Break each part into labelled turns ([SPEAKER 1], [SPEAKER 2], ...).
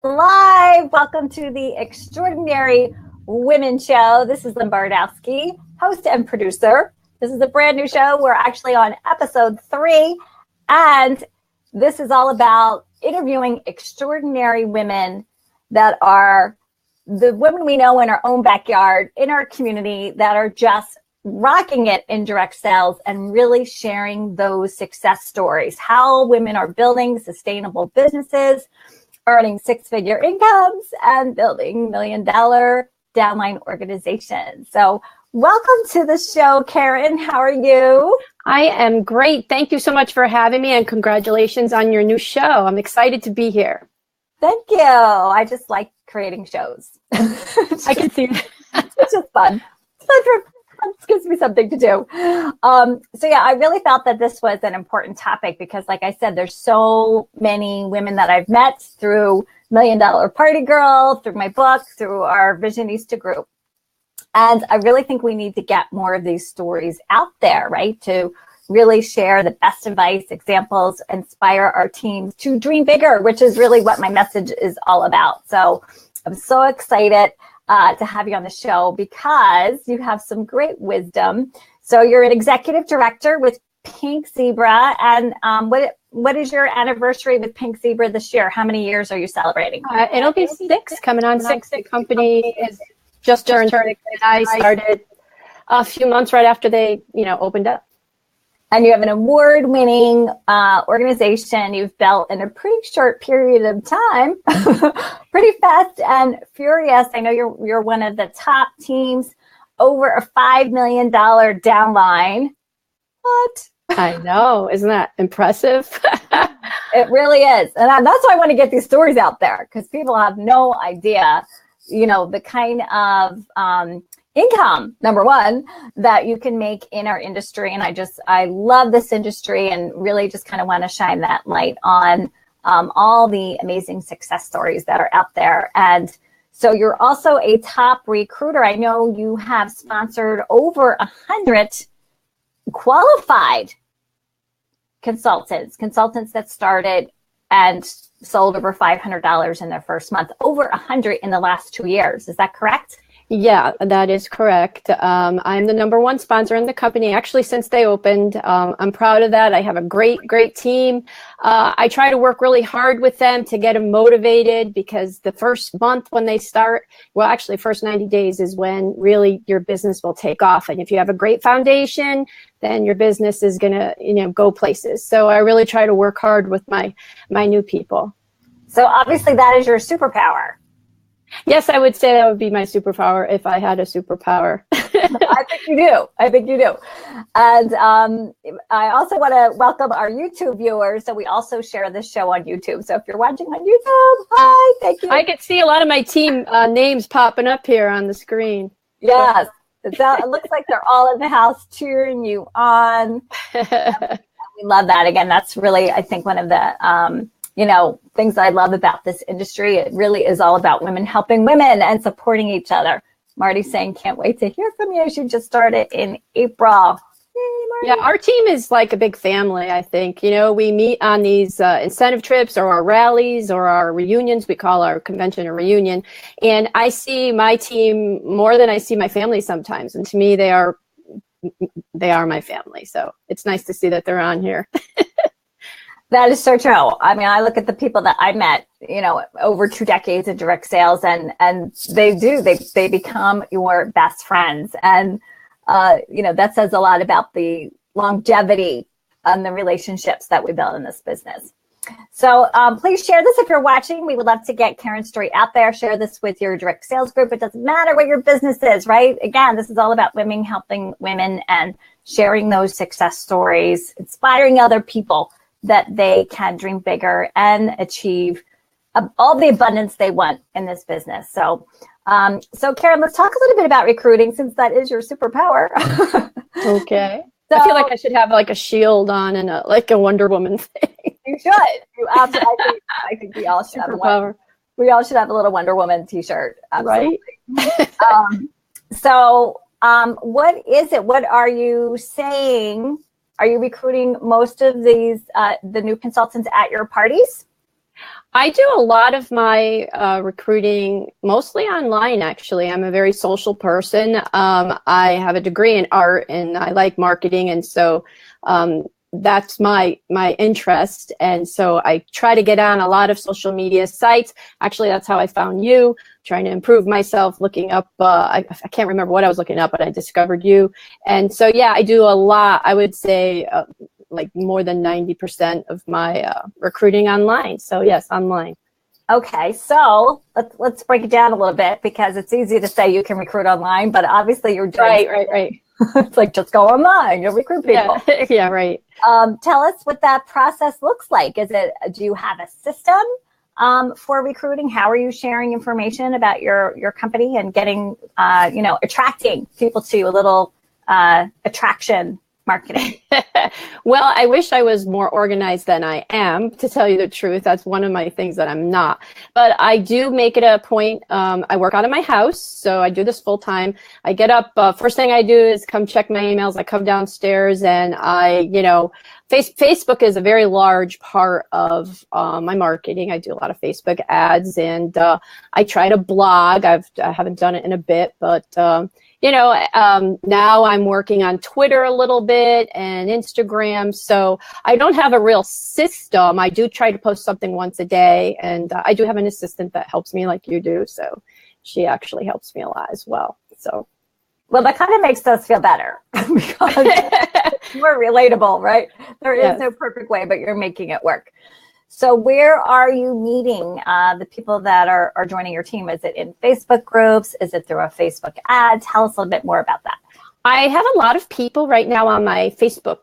[SPEAKER 1] Live. Welcome to the Extraordinary Women Show. This is Lynn Bardowski, host and producer. This is a brand new show. We're actually on episode 3, and this is all about interviewing extraordinary women that are the women we know in our own backyard, in our community, that are just rocking it in direct sales and really sharing those success stories, how women are building sustainable businesses, earning 6-figure incomes, and building $1 million downline organizations. So welcome to the show, Karen. How are you?
[SPEAKER 2] I am great. Thank you so much for having me, and congratulations on your new show. I'm excited to be here.
[SPEAKER 1] Thank you. I just like creating shows.
[SPEAKER 2] I can see that.
[SPEAKER 1] It's just fun. It gives me something to do. So yeah, I really felt that this was an important topic because, like I said, there's so many women that I've met through $1 Million Party Girl, through my book, through our Visionista group. And I really think we need to get more of these stories out there, right? To really share the best advice, examples, inspire our teams to dream bigger, which is really what my message is all about. So I'm so excited to have you on the show because you have some great wisdom. So you're an executive director with Pink Zebra. And what is your anniversary with Pink Zebra this year? How many years are you celebrating?
[SPEAKER 2] It'll be 6, coming on 6. The company is just turned 6. I started a few months right after they, opened up.
[SPEAKER 1] And you have an award-winning organization you've built in a pretty short period of time, pretty fast and furious. I know you're one of the top teams, over a $5 million downline. What?
[SPEAKER 2] I know. Isn't that impressive?
[SPEAKER 1] It really is. And that's why I want to get these stories out there, because people have no idea, the kind of income, number one, that you can make in our industry. And I love this industry and really just kind of want to shine that light on all the amazing success stories that are out there. And so you're also a top recruiter. I know you have sponsored over 100 qualified consultants that started and sold over $500 in their first month, over 100 in the last 2 years. Is that correct?
[SPEAKER 2] Yeah, that is correct. I'm the number 1 sponsor in the company, actually, since they opened. I'm proud of that. I have a great team. I try to work really hard with them to get them motivated, because the first month when they start, well, actually, first 90 days is when really your business will take off. And if you have a great foundation, then your business is going to, go places. So I really try to work hard with my new people.
[SPEAKER 1] So obviously that is your superpower.
[SPEAKER 2] Yes, I would say that would be my superpower if I had a superpower.
[SPEAKER 1] I think you do. And I also want to welcome our YouTube viewers. So we also share this show on YouTube. So if you're watching on YouTube, hi, thank you.
[SPEAKER 2] I could see a lot of my team names popping up here on the screen.
[SPEAKER 1] Yes. It looks like they're all in the house cheering you on. We love that. Again, that's really, I think, one of the things I love about this industry. It really is all about women helping women and supporting each other. Marty's saying, can't wait to hear from you. She just started in April. Yay,
[SPEAKER 2] yeah, our team is like a big family, I think. We meet on these incentive trips or our rallies or our reunions. We call our convention a reunion. And I see my team more than I see my family sometimes. And to me, they are my family. So it's nice to see that they're on here.
[SPEAKER 1] That is so true. I mean, I look at the people that I met, over 2 decades in direct sales, and they become your best friends. And, that says a lot about the longevity and the relationships that we build in this business. So please share this if you're watching. We would love to get Karen's story out there. Share this with your direct sales group. It doesn't matter what your business is, right? Again, this is all about women helping women and sharing those success stories, inspiring other people that they can dream bigger and achieve all the abundance they want in this business. So, Karen, let's talk a little bit about recruiting, since that is your superpower.
[SPEAKER 2] Okay.
[SPEAKER 1] So,
[SPEAKER 2] I feel like I should have like a shield on and a Wonder Woman thing.
[SPEAKER 1] You should. You absolutely. I think we all should have
[SPEAKER 2] superpower.
[SPEAKER 1] We all should have a little Wonder Woman T-shirt. Absolutely.
[SPEAKER 2] Right.
[SPEAKER 1] What is it? What are you saying? Are you recruiting most of these, the new consultants at your parties?
[SPEAKER 2] I do a lot of my recruiting mostly online, actually. I'm a very social person. I have a degree in art and I like marketing. And so that's my interest. And so I try to get on a lot of social media sites. Actually, that's how I found you, trying to improve myself, looking up, I can't remember what I was looking up, but I discovered you. And so, yeah, I do a lot, I would say, like more than 90% of my recruiting online. So yes, online.
[SPEAKER 1] Okay, so let's break it down a little bit, because it's easy to say you can recruit online, but obviously you're doing
[SPEAKER 2] right.
[SPEAKER 1] It's like, just go online, you'll recruit people.
[SPEAKER 2] Yeah, yeah, right.
[SPEAKER 1] Tell us what that process looks like. Do you have a system for recruiting? How are you sharing information about your company and getting, attracting people to a little attraction marketing?
[SPEAKER 2] Well, I wish I was more organized than I am, to tell you the truth. That's one of my things that I'm not. But I do make it a point. I work out of my house, so I do this full time. I get up, first thing I do is come check my emails. I come downstairs and Facebook is a very large part of my marketing. I do a lot of Facebook ads, and I try to blog. I haven't done it in a bit, but now I'm working on Twitter a little bit and Instagram. So I don't have a real system. I do try to post something once a day, and I do have an assistant that helps me like you do. So she actually helps me a lot as well. So.
[SPEAKER 1] Well, that kind of makes us feel better because it's more relatable, right? There is no perfect way, but you're making it work. So where are you meeting the people that are joining your team? Is it in Facebook groups? Is it through a Facebook ad? Tell us a little bit more about that.
[SPEAKER 2] I have a lot of people right now on my Facebook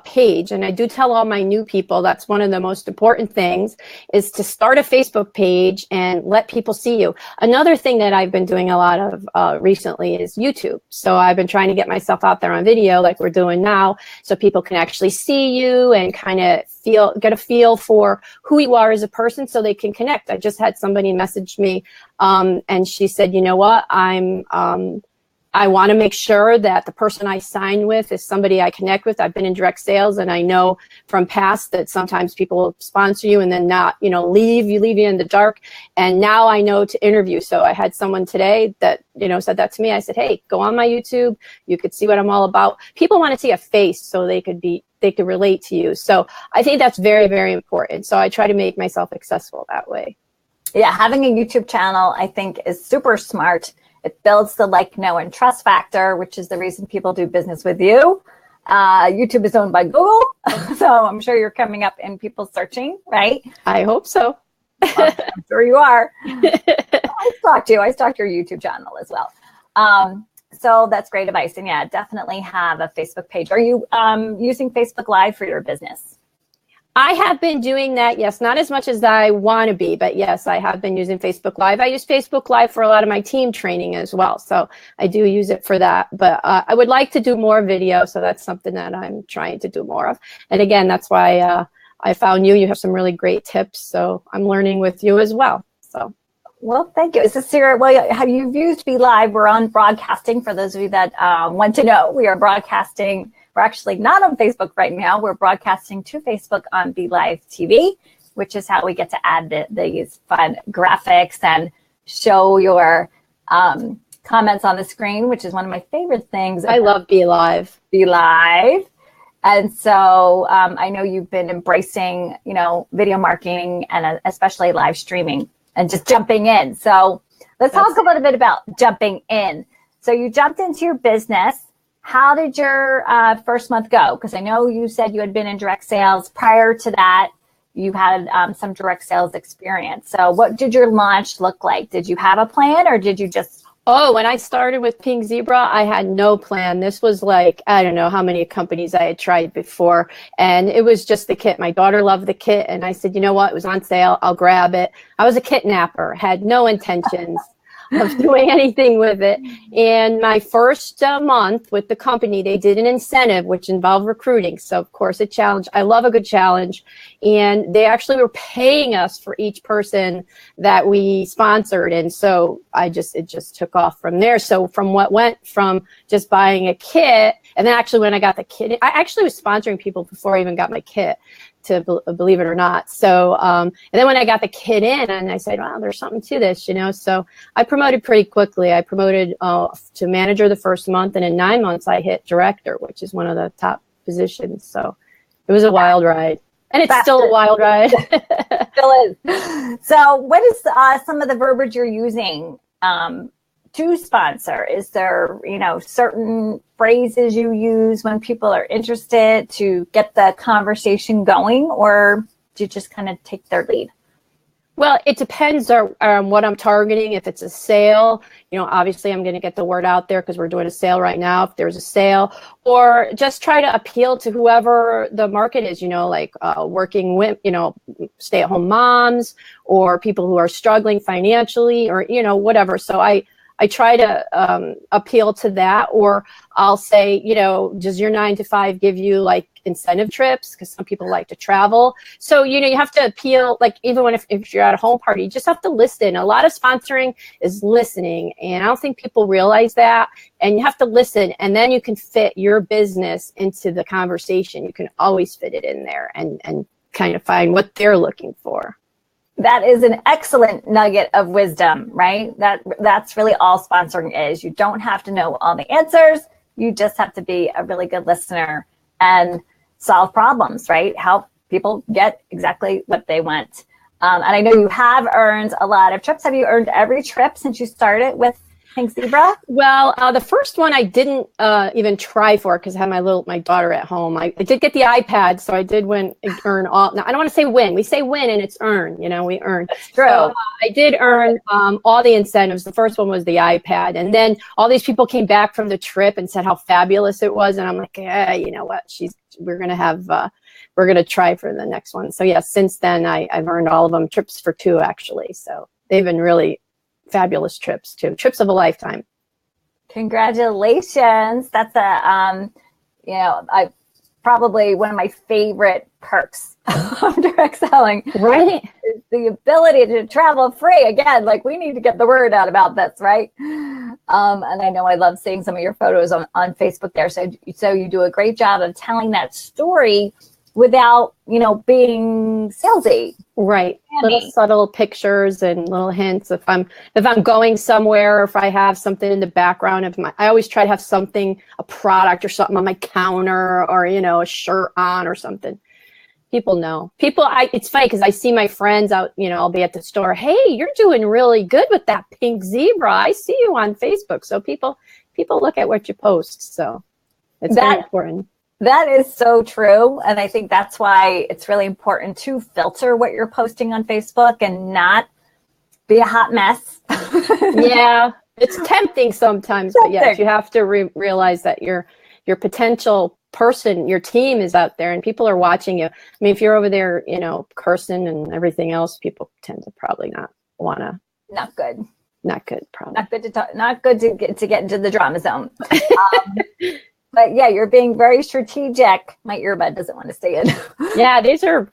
[SPEAKER 2] page, and I do tell all my new people that's one of the most important things, is to start a Facebook page and let people see you. Another thing that I've been doing a lot of recently is YouTube. So I've been trying to get myself out there on video like we're doing now, so people can actually see you and kind of get a feel for who you are as a person, so they can connect. I just had somebody message me and she said, you know what, I want to make sure that the person I sign with is somebody I connect with. I've been in direct sales, and I know from past that sometimes people sponsor you and then not, leave you in the dark. And now I know to interview. So I had someone today that, said that to me. I said, hey, go on my YouTube. You could see what I'm all about. People want to see a face so they could relate to you. So I think that's very, very important. So I try to make myself accessible that way.
[SPEAKER 1] Yeah, having a YouTube channel, I think, is super smart. It builds the like, know, and trust factor, which is the reason people do business with you. YouTube is owned by Google, so I'm sure you're coming up in people searching, right?
[SPEAKER 2] I hope so.
[SPEAKER 1] Well, I'm sure you are. I stalked you. I stalked your YouTube channel as well. So that's great advice. And yeah, definitely have a Facebook page. Are you using Facebook Live for your business?
[SPEAKER 2] I have been doing that, yes, not as much as I want to be, but yes, I have been using Facebook Live. I use Facebook Live for a lot of my team training as well, so I do use it for that. But I would like to do more video, so that's something that I'm trying to do more of. And again, that's why I found you. You have some really great tips, so I'm learning with you as well. So.
[SPEAKER 1] Well, thank you. Is this you've used Be Live? We're on broadcasting. For those of you that want to know, we are broadcasting. We're actually not on Facebook right now. We're broadcasting to Facebook on Be Live TV, which is how we get to add these fun graphics and show your comments on the screen, which is one of my favorite things.
[SPEAKER 2] I love Be Live.
[SPEAKER 1] Be Live. And so I know you've been embracing, video marketing and especially live streaming and just jumping in. So let's talk a little bit about jumping in. So you jumped into your business. How did your first month go? Because I know you said you had been in direct sales. Prior to that, you had some direct sales experience. So what did your launch look like? Did you have a plan, or did you just...
[SPEAKER 2] Oh, when I started with Pink Zebra, I had no plan. This was like, I don't know how many companies I had tried before. And it was just the kit. My daughter loved the kit. And I said, you know what? It was on sale. I'll grab it. I was a kidnapper, had no intentions of doing anything with it. And my first month with the company, they did an incentive, which involved recruiting. So of course, a challenge. I love a good challenge. And they actually were paying us for each person that we sponsored. And so it just took off from there. So from what went from just buying a kit And then actually when I got the kit, I actually was sponsoring people before I even got my kit, to believe it or not. So, and then when I got the kit in, and I said, wow, there's something to this, so I promoted pretty quickly. I promoted to manager the first month, and in 9 months I hit director, which is one of the top positions. So it was a wild ride, and it's still a wild ride.
[SPEAKER 1] Still is. So what is some of the verbiage you're using to sponsor? Is there, certain phrases you use when people are interested to get the conversation going, or do you just kind of take their lead?
[SPEAKER 2] Well, it depends on what I'm targeting. If it's a sale, obviously I'm going to get the word out there because we're doing a sale right now. If there's a sale, or just try to appeal to whoever the market is, like working with, stay-at-home moms, or people who are struggling financially, or, whatever. So I try to appeal to that, or I'll say, does your 9 to 5 give you like incentive trips? Because some people like to travel. So, you have to appeal, like even if you're at a home party, you just have to listen. A lot of sponsoring is listening. And I don't think people realize that. And you have to listen, and then you can fit your business into the conversation. You can always fit it in there and kind of find what they're looking for.
[SPEAKER 1] That is an excellent nugget of wisdom, right? That's really all sponsoring is. You don't have to know all the answers. You just have to be a really good listener and solve problems, right? Help people get exactly what they want. And I know you have earned a lot of trips. Have you earned every trip since you started with Pink Zebra?
[SPEAKER 2] Well, the first one I didn't even try for because I had my daughter at home. I did get the iPad, so I did earn all. Now, I don't want to say win. We say win and it's earn. We earn.
[SPEAKER 1] That's true.
[SPEAKER 2] So, I did earn all the incentives. The first one was the iPad, and then all these people came back from the trip and said how fabulous it was, and I'm like, you know what? We're gonna try for the next one. So yeah, since then I've earned all of them. Trips for 2 actually. So they've been really fabulous trips too. Trips of a lifetime.
[SPEAKER 1] Congratulations. That's I probably one of my favorite perks of direct selling.
[SPEAKER 2] Right.
[SPEAKER 1] Is the ability to travel free. Again, like we need to get the word out about this, right? And I know I love seeing some of your photos on Facebook there. So you do a great job of telling that story without, being salesy.
[SPEAKER 2] Right. Little subtle pictures and little hints. If I'm going somewhere, or if I have something in the background I always try to have something, a product or something on my counter, or, a shirt on or something. People know. It's funny because I see my friends out, I'll be at the store. Hey, you're doing really good with that Pink Zebra. I see you on Facebook. So people look at what you post. So it's very important.
[SPEAKER 1] That is so true. And I think that's why it's really important to filter what you're posting on Facebook and not be a hot mess.
[SPEAKER 2] Yeah, it's tempting sometimes. But yes, you have to realize that your potential person, your team is out there and people are watching you. I mean, if you're over there, cursing and everything else, people tend to probably not want to.
[SPEAKER 1] Not good.
[SPEAKER 2] Not good, probably.
[SPEAKER 1] Not good to talk. Not good to get into the drama zone. But yeah, you're being very strategic. My earbud doesn't want to stay in.
[SPEAKER 2] Yeah, these are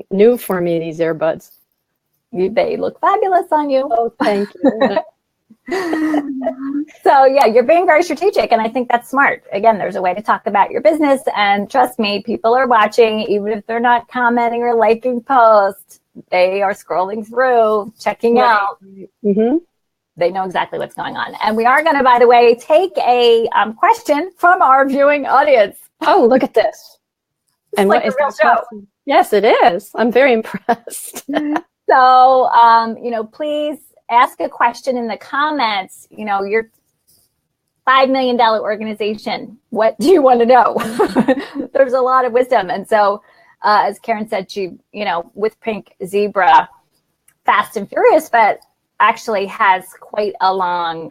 [SPEAKER 2] new for me, these earbuds.
[SPEAKER 1] They look fabulous on you.
[SPEAKER 2] Oh, thank you.
[SPEAKER 1] So yeah, you're being very strategic, and I think that's smart. Again, there's a way to talk about your business, and trust me, people are watching, even if they're not commenting or liking posts. They are scrolling through, checking out.
[SPEAKER 2] Mm-hmm.
[SPEAKER 1] They know exactly what's going on. And we are going to, by the way, take a question from our viewing audience.
[SPEAKER 2] Oh, look at this.
[SPEAKER 1] And what is that show?
[SPEAKER 2] Yes, it is. I'm very impressed.
[SPEAKER 1] So, please ask a question in the comments. Your $5 million organization. What do you want to know? There's a lot of wisdom. And so, as Karen said, she, with Pink Zebra, fast and furious, but actually has quite a long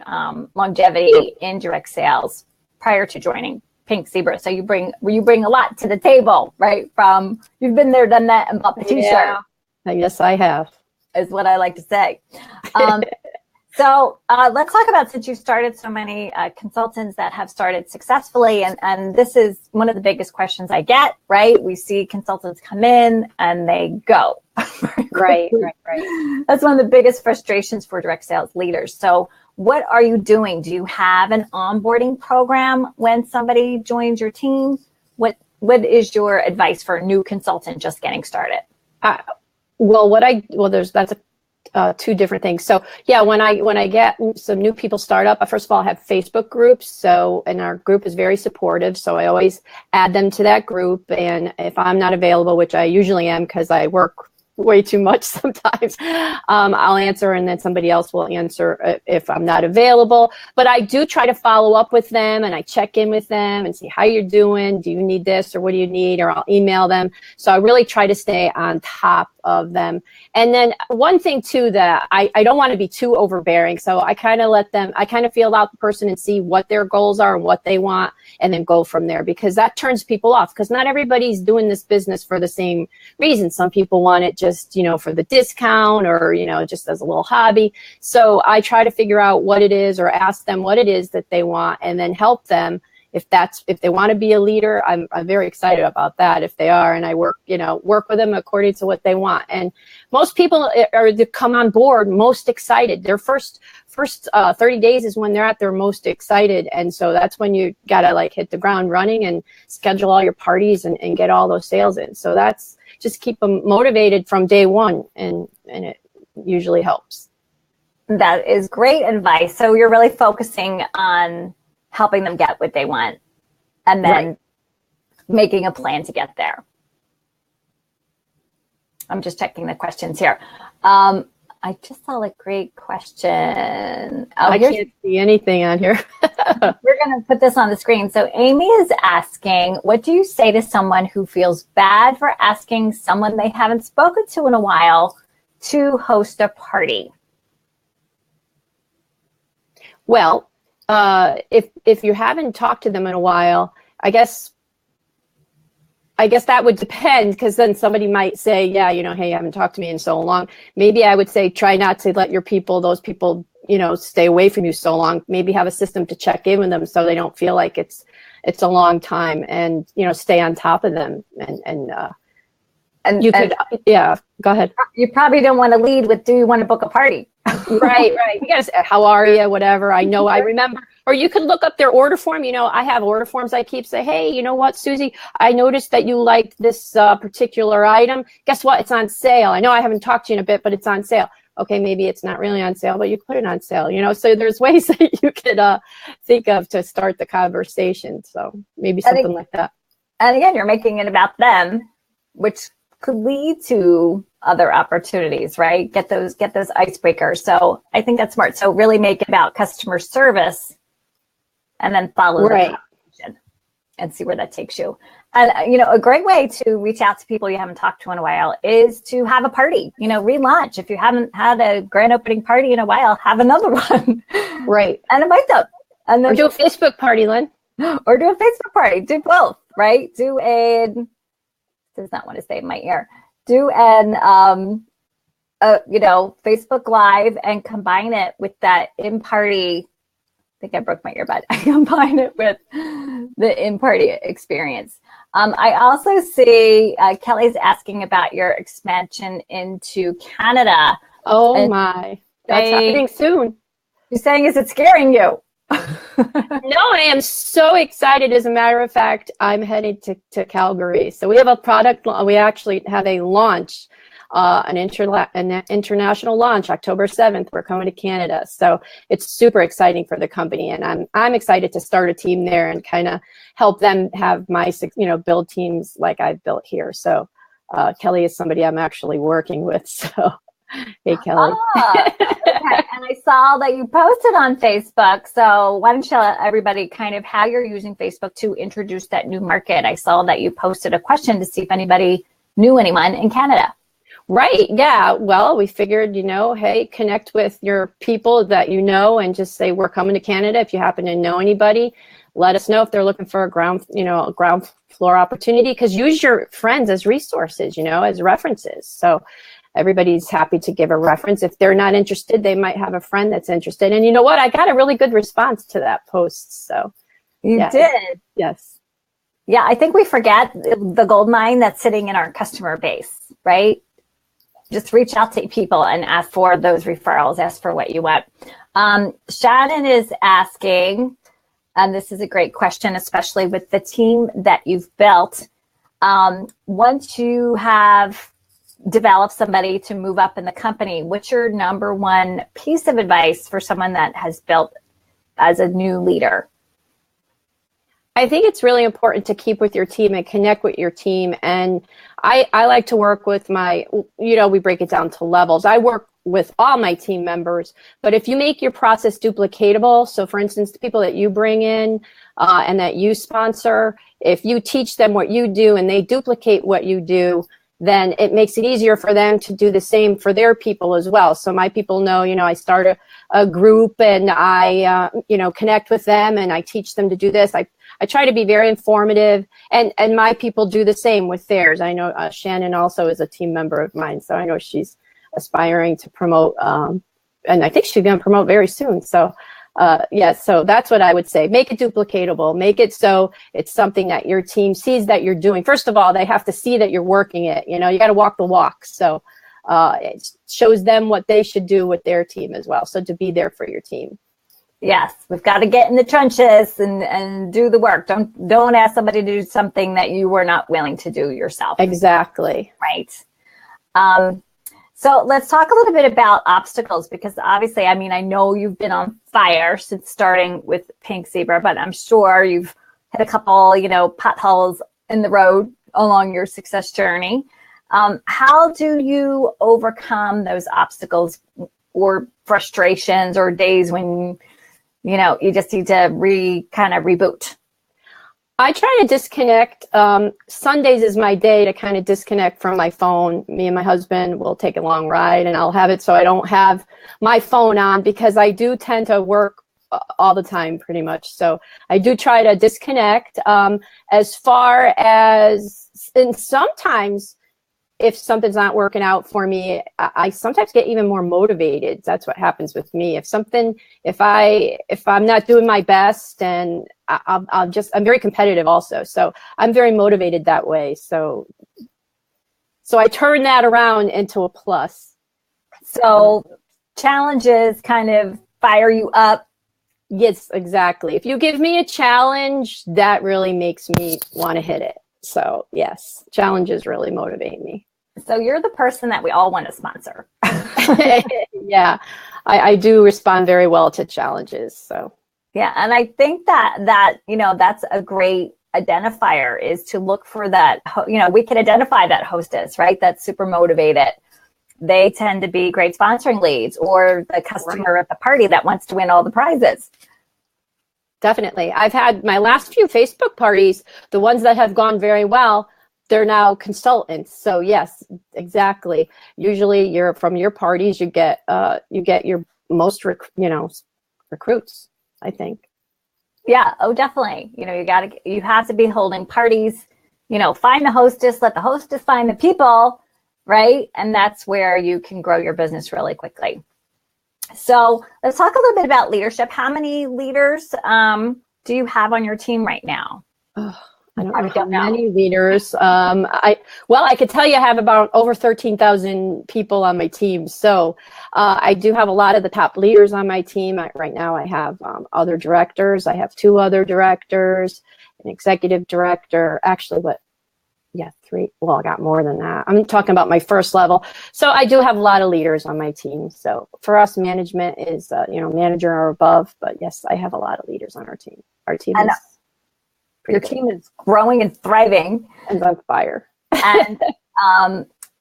[SPEAKER 1] longevity in direct sales prior to joining Pink Zebra. So you bring a lot to the table, right? From you've been there, done that, and bought the t-shirt.
[SPEAKER 2] Yeah. Yes, I have.
[SPEAKER 1] Is what I like to say. So let's talk about, since you started so many consultants that have started successfully, and this is one of the biggest questions I get, right? We see consultants come in and they go.
[SPEAKER 2] Right.
[SPEAKER 1] That's one of the biggest frustrations for direct sales leaders. So what are you doing? Do you have an onboarding program when somebody joins your team? What is your advice for a new consultant just getting started?
[SPEAKER 2] That's two different things. So yeah, when I get some new people start up, first of all, I have Facebook groups. So, and our group is very supportive. So I always add them to that group. And if I'm not available, which I usually am because I work way too much sometimes, I'll answer, and then somebody else will answer if I'm not available. But I do try to follow up with them, and I check in with them and see how you're doing. Do you need this, or what do you need? Or I'll email them. So I really try to stay on top of them. And then one thing too, that I don't want to be too overbearing. So I kind of feel out the person and see what their goals are and what they want, and then go from there, because that turns people off, because not everybody's doing this business for the same reason. Some people want it just, for the discount, or, just as a little hobby. So I try to figure out what it is, or ask them what it is that they want, and then help them. If they want to be a leader, I'm very excited about that if they are, and I work with them according to what they want. And most people are to come on board most excited. Their first 30 days is when they're at their most excited, and so that's when you gotta hit the ground running and schedule all your parties and get all those sales in. So that's just keep them motivated from day one, and it usually helps.
[SPEAKER 1] That is great advice. So you're really focusing on helping them get what they want, and then making a plan to get there. I'm just checking the questions here. I just saw a great question.
[SPEAKER 2] I can't see anything on here.
[SPEAKER 1] We're going to put this on the screen. So Amy is asking, what do you say to someone who feels bad for asking someone they haven't spoken to in a while to host a party?
[SPEAKER 2] Well, if you haven't talked to them in a while, I guess that would depend, because then somebody might say, yeah, hey, you haven't talked to me in so long. Maybe I would say try not to let those people, stay away from you so long. Maybe have a system to check in with them so they don't feel like it's a long time, and, stay on top of them. And you could, go ahead.
[SPEAKER 1] You probably don't want to lead with, do you want to book a party?
[SPEAKER 2] Right. You gotta say, how are you? Whatever. I know, I remember. Or you could look up their order form. I have order forms I keep. Say, hey, you know what, Susie? I noticed that you liked this particular item. Guess what? It's on sale. I know I haven't talked to you in a bit, but it's on sale. Okay, maybe it's not really on sale, but you put it on sale. So there's ways that you could think of to start the conversation. So maybe something like that.
[SPEAKER 1] And again, you're making it about them, which could lead to other opportunities, right? Get those icebreakers. So I think that's smart. So really make it about customer service, and then follow the conversation and see where that takes you. And a great way to reach out to people you haven't talked to in a while is to have a party. Relaunch. If you haven't had a grand opening party in a while, have another one.
[SPEAKER 2] Right.
[SPEAKER 1] And invite them. And then
[SPEAKER 2] do a Facebook party, Lynn.
[SPEAKER 1] Or do a Facebook party. Do both, right? Does not want to stay in my ear. Do an Facebook Live, and combine it with that in-party. I think I broke my earbud. I combine it with the in-party experience. I also see Kelly's asking about your expansion into Canada.
[SPEAKER 2] Oh my, that's happening soon.
[SPEAKER 1] She's saying, is it scaring you?
[SPEAKER 2] No, I am so excited. As a matter of fact, I'm headed to Calgary. So we have a product. We actually have a launch, an international launch, October 7th. We're coming to Canada. So it's super exciting for the company, and I'm excited to start a team there and kind of help them have build teams like I've built here. So Kelly is somebody I'm actually working with. So hey, Kelly.
[SPEAKER 1] Okay. And I saw that you posted on Facebook. So why don't you tell everybody kind of how you're using Facebook to introduce that new market? I saw that you posted a question to see if anybody knew anyone in Canada.
[SPEAKER 2] Right. Yeah. Well, we figured, hey, connect with your people that and just say, we're coming to Canada. If you happen to know anybody, let us know if they're looking for a ground floor opportunity, because use your friends as resources, as references. So everybody's happy to give a reference. If they're not interested, they might have a friend that's interested. And you know what? I got a really good response to that post. So
[SPEAKER 1] you did?
[SPEAKER 2] Yes.
[SPEAKER 1] Yeah. I think we forget the gold mine that's sitting in our customer base, right? just reach out to people and ask for those referrals, ask for what you want. Shannon is asking, and this is a great question, especially with the team that you've built. Once you have developed somebody to move up in the company, what's your number one piece of advice for someone that has built as a new leader?
[SPEAKER 2] I think it's really important to keep with your team and connect with your team. And I like to work with my, we break it down to levels. I work with all my team members, but if you make your process duplicatable, so for instance, the people that you bring in and that you sponsor, if you teach them what you do and they duplicate what you do, then it makes it easier for them to do the same for their people as well. So my people know, I start a group and I, connect with them and I teach them to do this. I try to be very informative, and my people do the same with theirs. I know Shannon also is a team member of mine, so I know she's aspiring to promote, and I think she's going to promote very soon. So so that's what I would say. Make it duplicatable. Make it so it's something that your team sees that you're doing. First of all, they have to see that you're working it. You got to walk the walk. So it shows them what they should do with their team as well. So to be there for your team.
[SPEAKER 1] Yes, we've got to get in the trenches and do the work. Don't ask somebody to do something that you were not willing to do yourself.
[SPEAKER 2] Exactly.
[SPEAKER 1] Right. So let's talk a little bit about obstacles, because obviously, I know you've been on fire since starting with Pink Zebra, but I'm sure you've hit a couple, potholes in the road along your success journey. How do you overcome those obstacles or frustrations or days when you just need to kind of reboot?
[SPEAKER 2] I try to disconnect. Sundays is my day to kind of disconnect from my phone. Me and my husband will take a long ride and I'll have it so I don't have my phone on, because I do tend to work all the time pretty much. So I do try to disconnect. As far as, and sometimes if something's not working out for me, I sometimes get even more motivated. That's what happens with me. If I'm not doing my best, and I'm very competitive also. So I'm very motivated that way. So I turn that around into a plus.
[SPEAKER 1] So challenges kind of fire you up.
[SPEAKER 2] Yes, exactly. If you give me a challenge, that really makes me want to hit it. So yes, challenges really motivate me.
[SPEAKER 1] So you're the person that we all want to sponsor.
[SPEAKER 2] Yeah, I do respond very well to challenges. So
[SPEAKER 1] yeah, and I think that that's a great identifier, is to look for that. We can identify that hostess, right? That's super motivated. They tend to be great sponsoring leads, or the customer at the party that wants to win all the prizes.
[SPEAKER 2] Definitely. I've had my last few Facebook parties, the ones that have gone very well, they're now consultants. So yes, exactly. Usually from your parties, you get your most, recruits, I think.
[SPEAKER 1] Yeah. Oh, definitely. You have to be holding parties, find the hostess, let the hostess find the people, right? And that's where you can grow your business really quickly. So let's talk a little bit about leadership. How many leaders do you have on your team right now?
[SPEAKER 2] I don't know how many leaders. I could tell you I have about over 13,000 people on my team. So I do have a lot of the top leaders on my team. Right now I have other directors. I have 2 other directors, an executive director, actually, but yeah, 3. Well, I got more than that. I'm talking about my first level. So I do have a lot of leaders on my team. So for us, management is, manager or above. But yes, I have a lot of leaders on our team. Our team is
[SPEAKER 1] your team is growing and thriving.
[SPEAKER 2] And on fire.
[SPEAKER 1] And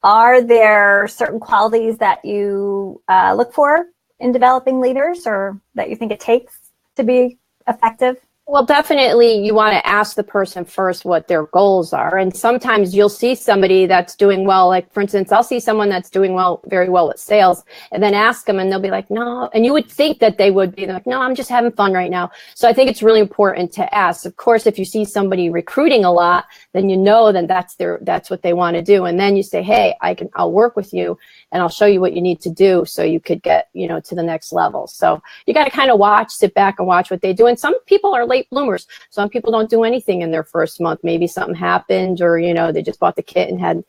[SPEAKER 1] are there certain qualities that you look for in developing leaders, or that you think it takes to be effective?
[SPEAKER 2] Well, definitely you want to ask the person first what their goals are. And sometimes you'll see somebody that's doing well. Like, for instance, I'll see someone that's doing very well with sales, and then ask them and they'll be like, no. And you would think that they would be like, no, I'm just having fun right now. So I think it's really important to ask. Of course, if you see somebody recruiting a lot, then then that's what they want to do. And then you say, hey, I'll work with you and I'll show you what you need to do so you could get, to the next level. So you got to kind of sit back and watch what they do. And some people are late bloomers. Some people don't do anything in their first month. Maybe something happened, or, they just bought the kit and had,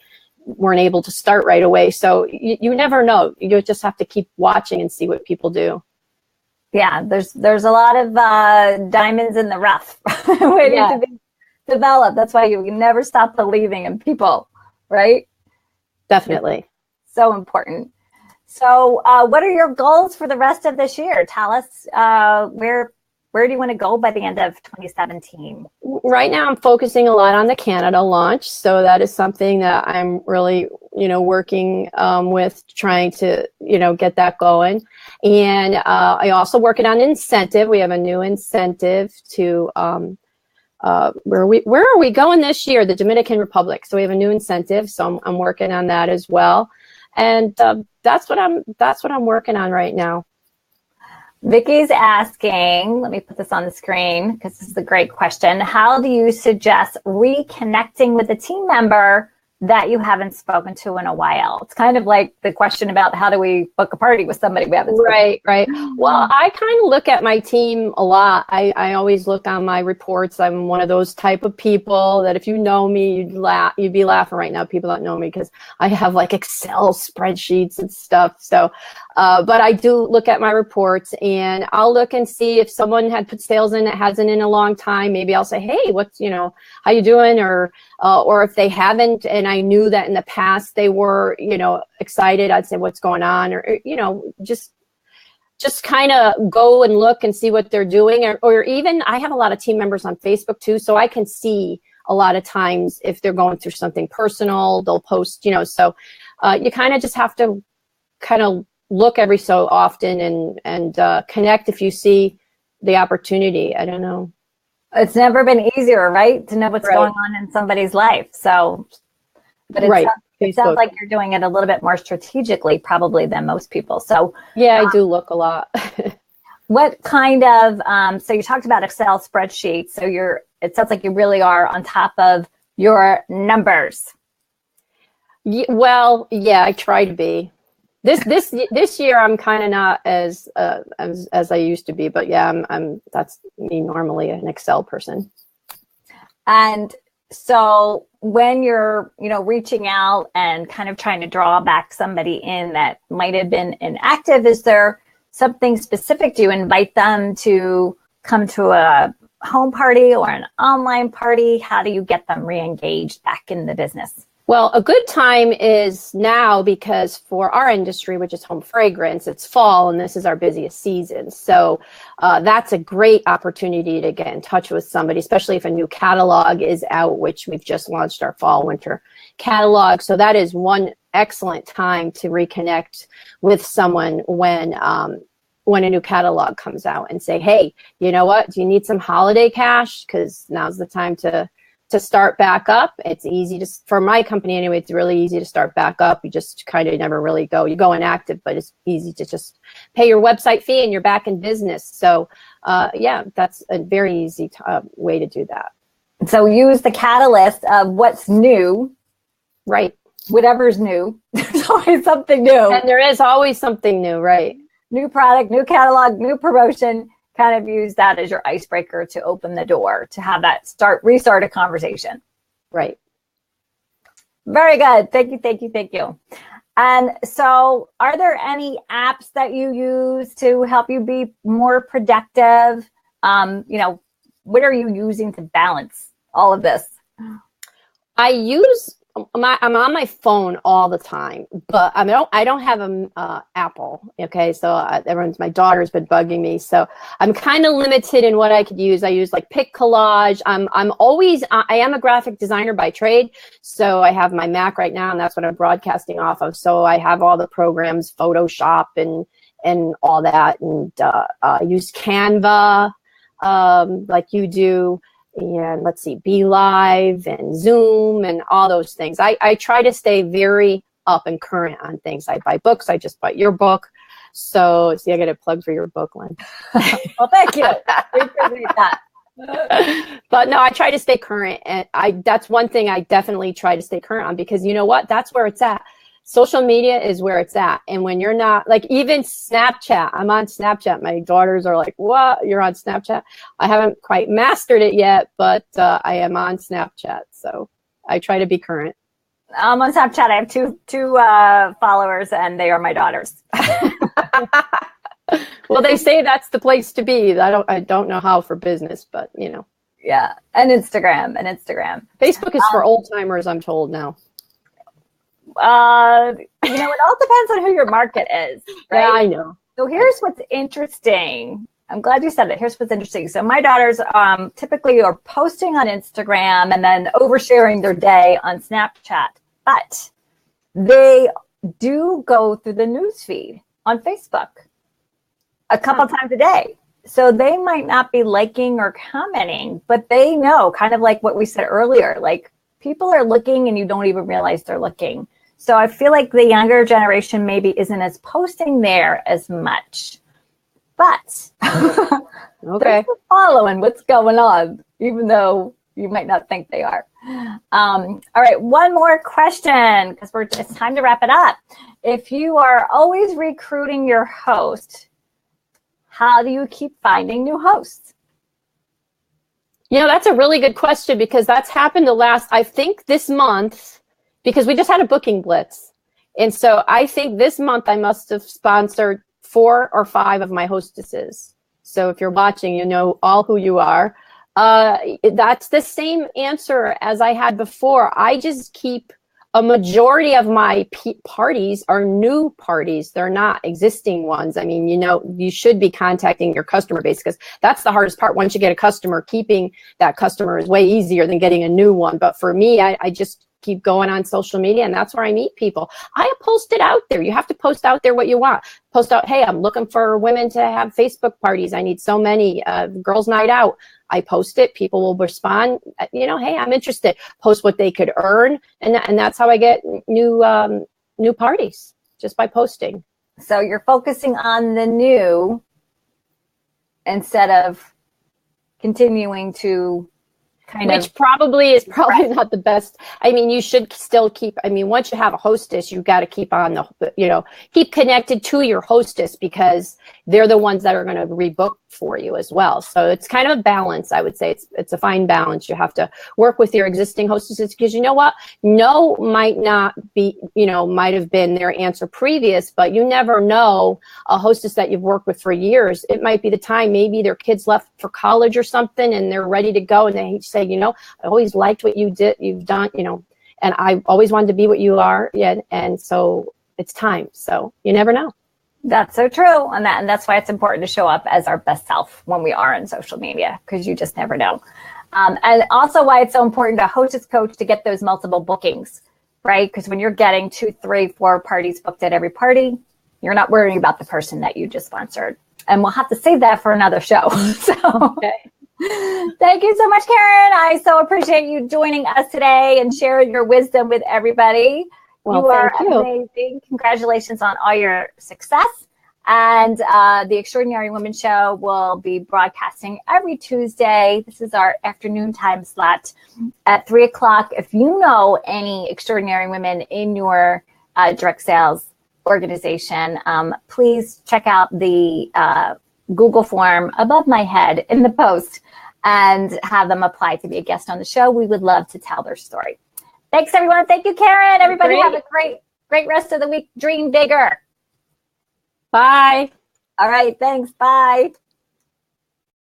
[SPEAKER 2] weren't able to start right away. So you never know. You just have to keep watching and see what people do.
[SPEAKER 1] Yeah, there's a lot of diamonds in the rough waiting to be developed. That's why you never stop believing in people, right?
[SPEAKER 2] Definitely.
[SPEAKER 1] It's so important. So what are your goals for the rest of this year? Tell us where do you want to go by the end of 2017?
[SPEAKER 2] Right now, I'm focusing a lot on the Canada launch. So that is something that I'm really, working with, trying to, get that going. And I also working on incentive. We have a new incentive to where are we going this year? The Dominican Republic. So we have a new incentive. So I'm working on that as well. And that's what I'm working on right now.
[SPEAKER 1] Vicky's asking, let me put this on the screen because this is a great question. How do you suggest reconnecting with a team member that you haven't spoken to in a while? It's kind of like the question about how do we book a party with somebody we haven't spoken to.
[SPEAKER 2] Right. Well, I kind of look at my team a lot. I always look on my reports. I'm one of those type of people that if you know me, you'd be laughing right now, people that know me, because I have like Excel spreadsheets and stuff. So, but I do look at my reports, and I'll look and see if someone had put sales in that hasn't in a long time. Maybe I'll say, hey, what's, how you doing? Or if they haven't, and I knew that in the past they were, excited, I'd say, what's going on? Or, just kind of go and look and see what they're doing. Or even I have a lot of team members on Facebook too, so I can see a lot of times if they're going through something personal, they'll post, so you kind of just have to kind of look every so often and connect if you see the opportunity. I don't know.
[SPEAKER 1] It's never been easier, right, to know what's going on in somebody's life. So, but it sounds like you're doing it a little bit more strategically probably than most people. So
[SPEAKER 2] yeah, I do look a lot.
[SPEAKER 1] What kind of, so you talked about Excel spreadsheets. So it sounds like you really are on top of your numbers.
[SPEAKER 2] Well, yeah, I try to be. This year I'm kind of not as I used to be, but yeah, that's me normally, an Excel person.
[SPEAKER 1] And so when you're, reaching out and kind of trying to draw back somebody in that might have been inactive, is there something specific? Do you invite them to come to a home party or an online party? How do you get them re-engaged back in the business?
[SPEAKER 2] Well, a good time is now, because for our industry, which is home fragrance, it's fall and this is our busiest season. So that's a great opportunity to get in touch with somebody, especially if a new catalog is out, which we've just launched our fall winter catalog. So that is one excellent time to reconnect with someone when a new catalog comes out, and say, hey, you know what? Do you need some holiday cash? Because now's the time to start back up. It's easy for my company anyway, it's really easy to start back up. You just kind of never really go. You go inactive, but it's easy to just pay your website fee and you're back in business. So yeah, that's a very easy way to do that.
[SPEAKER 1] So use the catalyst of what's new.
[SPEAKER 2] Right.
[SPEAKER 1] Whatever's new. There's always something new.
[SPEAKER 2] And there is always something new, right?
[SPEAKER 1] New product, new catalog, new promotion. Kind of use that as your icebreaker to open the door, to have that restart a conversation.
[SPEAKER 2] Right.
[SPEAKER 1] Very good. Thank you. And so are there any apps that you use to help you be more productive? What are you using to balance all of this?
[SPEAKER 2] I'm on my phone all the time, but I don't have an Apple. Okay, so my daughter's been bugging me, so I'm kind of limited in what I could use. I use like Pic Collage. I am a graphic designer by trade, so I have my Mac right now, and that's what I'm broadcasting off of. So I have all the programs, Photoshop and all that, and I use Canva, like you do. And let's see, Be Live and Zoom and all those things. I try to stay very up and current on things. I buy books. I just bought your book. So see, I got a plug for your book, Lynn.
[SPEAKER 1] Well, thank you. We appreciate that.
[SPEAKER 2] But no, I try to stay current. And that's one thing I definitely try to stay current on, because you know what? That's where it's at. Social media is where it's at. And when you're not, like, even Snapchat, I'm on Snapchat. My daughters are like, what? You're on Snapchat? I haven't quite mastered it yet, but I am on Snapchat. So I try to be current.
[SPEAKER 1] On Snapchat, I have two followers, and they are my daughters.
[SPEAKER 2] Well, they say that's the place to be. I don't know how for business, but you know.
[SPEAKER 1] Yeah, and Instagram.
[SPEAKER 2] Facebook is for old timers, I'm told now.
[SPEAKER 1] It all depends on who your market is, right?
[SPEAKER 2] Yeah, I know.
[SPEAKER 1] So here's what's interesting. I'm glad you said that. Here's what's interesting. So my daughters typically are posting on Instagram and then oversharing their day on Snapchat, but they do go through the newsfeed on Facebook a couple times a day. So they might not be liking or commenting, but they know, kind of like what we said earlier, like people are looking and you don't even realize they're looking. So I feel like the younger generation maybe isn't as posting there as much, but
[SPEAKER 2] okay,
[SPEAKER 1] they're following what's going on, even though you might not think they are. All right, one more question, because it's time to wrap it up. If you are always recruiting your host, how do you keep finding new hosts?
[SPEAKER 2] You know, that's a really good question, because that's happened I think this month, because we just had a booking blitz. And so I think this month I must have sponsored 4 or 5 of my hostesses. So if you're watching, you know all who you are. That's the same answer as I had before. I just keep a majority of my parties are new parties. They're not existing ones. I mean, you should be contacting your customer base, because that's the hardest part. Once you get a customer, keeping that customer is way easier than getting a new one. But for me, I just keep going on social media, and that's where I meet people. I post it out there. You have to post out there what you want. Post out, hey, I'm looking for women to have Facebook parties. I need so many, girls' night out. I post it. People will respond, hey, I'm interested. Post what they could earn. And that's how I get new parties, just by posting.
[SPEAKER 1] So you're focusing on the new instead of continuing to
[SPEAKER 2] Which probably is not the best. I mean, you should still keep, once you have a hostess, you've got to keep on keep connected to your hostess, because they're the ones that are going to rebook for you as well. So it's kind of a balance, I would say. It's a fine balance. You have to work with your existing hostesses, because you know what? No might not be, might have been their answer previous, but you never know a hostess that you've worked with for years. It might be the time, maybe their kids left for college or something and they're ready to go, and they say, I always liked what you've done, and I always wanted to be what you are. Yeah. And so it's time. So you never know.
[SPEAKER 1] That's so true. And that's why it's important to show up as our best self when we are on social media, because you just never know. And also why it's so important to hostess coach to get those multiple bookings, right? Because when you're getting 2, 3, 4 parties booked at every party, you're not worrying about the person that you just sponsored. And we'll have to save that for another show. So. Okay. Thank you so much, Karen. I so appreciate you joining us today and sharing your wisdom with everybody.
[SPEAKER 2] Well,
[SPEAKER 1] you are
[SPEAKER 2] thank you.
[SPEAKER 1] Amazing. Congratulations on all your success. And the Extraordinary Women Show will be broadcasting every Tuesday. This is our afternoon time slot at 3 o'clock. If you know any extraordinary women in your direct sales organization, please check out the Google form above my head in the post and have them apply to be a guest on the show. We would love to tell their story. Thanks, everyone. Thank you, Karen. Everybody have a great rest of the week. Dream bigger.
[SPEAKER 2] Bye.
[SPEAKER 1] All right. Thanks. Bye.